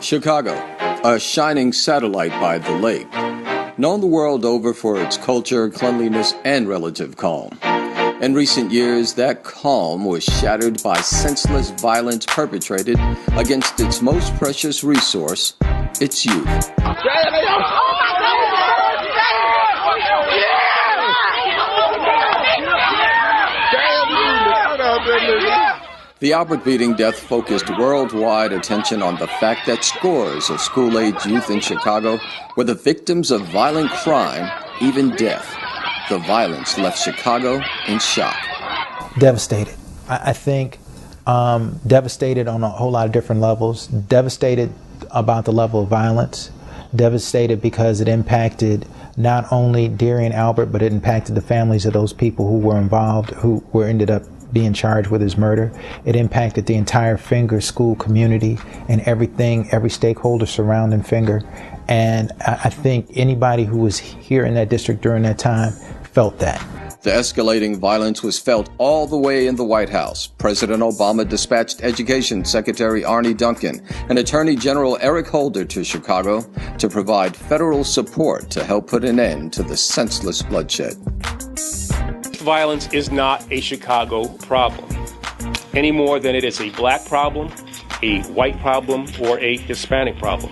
Chicago, a shining satellite by the lake, known the world over for its culture, cleanliness, and relative calm. In recent years, that calm was shattered by senseless violence perpetrated against its most precious resource, its youth. The Albert beating death focused worldwide attention on the fact that scores of school-age youth in Chicago were the victims of violent crime, even death. The violence left Chicago in shock. Devastated. I think devastated on a whole lot of different levels. Devastated about the level of violence. Devastated because it impacted not only Darian Albert, but it impacted the families of those people who were involved, who were ended up being charged with his murder. It impacted the entire Finger school community and everything, every stakeholder surrounding Finger. And I think anybody who was here in that district during that time felt that. The escalating violence was felt all the way in the White House. President Obama dispatched Education Secretary Arne Duncan and Attorney General Eric Holder to Chicago to provide federal support to help put an end to the senseless bloodshed. Violence is not a Chicago problem any more than it is a black problem, a white problem, or a Hispanic problem.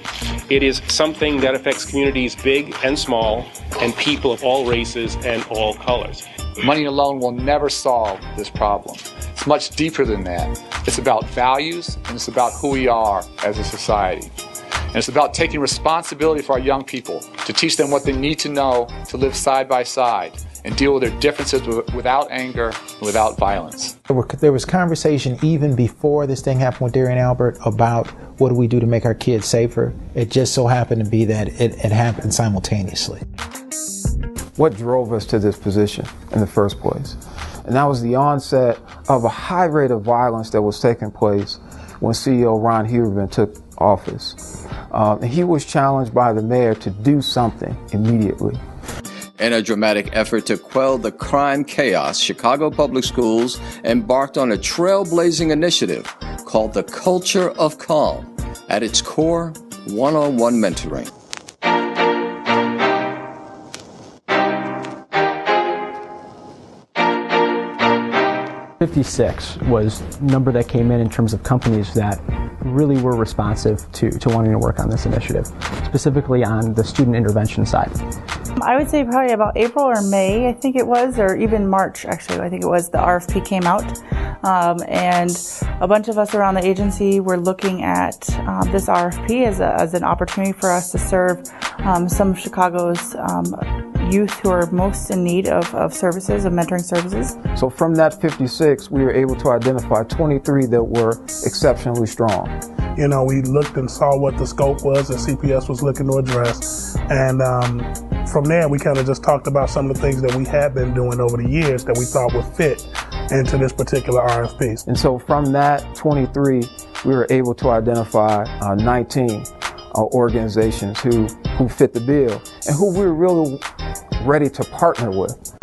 It is something that affects communities big and small and people of all races and all colors. Money alone will never solve this problem. It's much deeper than that. It's about values and it's about who we are as a society. And it's about taking responsibility for our young people to teach them what they need to know to live side by side and deal with their differences without anger and without violence. There was conversation even before this thing happened with Darian Albert about what do we do to make our kids safer. It just so happened to be that it happened simultaneously. What drove us to this position in the first place? And that was the onset of a high rate of violence that was taking place when CEO Ron Huberman took office. He was challenged by the mayor to do something immediately. In a dramatic effort to quell the crime chaos, Chicago Public Schools embarked on a trailblazing initiative called the Culture of Calm. At its core, one-on-one mentoring. $56 was the number that came in terms of companies that really were responsive to wanting to work on this initiative, specifically on the student intervention side. I would say probably about April or May, I think it was, or even March, actually, I think it was, the RFP came out. And a bunch of us around the agency were looking at this RFP as an opportunity for us to serve some of Chicago's youth who are most in need of services, of mentoring services. So from that 56, we were able to identify 23 that were exceptionally strong. You know, we looked and saw what the scope was that CPS was looking to address. And from there, we kind of just talked about some of the things that we had been doing over the years that we thought would fit into this particular RFP. And so from that 23, we were able to identify 19 organizations who fit the bill and who we were really ready to partner with.